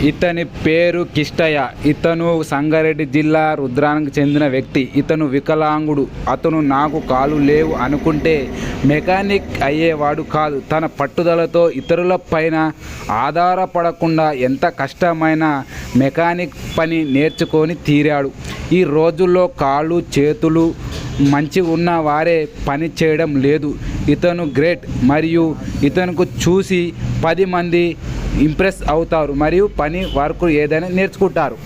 ఇతని పేరు కిష్టయ్య. ఇతను సంగారెడ్డి జిల్లా రుద్రానికి చెందిన వ్యక్తి. ఇతను వికలాంగుడు. అతను నాకు కాలు లేవు అనుకుంటే మెకానిక్ అయ్యేవాడు కాదు. తన పట్టుదలతో ఇతరుల పైన ఆధారపడకుండా ఎంత కష్టమైన మెకానిక్ పని నేర్చుకొని తీరాడు. ఈ రోజుల్లో కాళ్ళు చేతులు మంచి ఉన్న వారే పని చేయడం లేదు. ఇతను గ్రేట్. మరియు ఇతనుకు చూసి 10 మంది ఇంప్రెస్ అవుతారు మరియు పని వర్క్ ఏదైనా నేర్చుకుంటారు.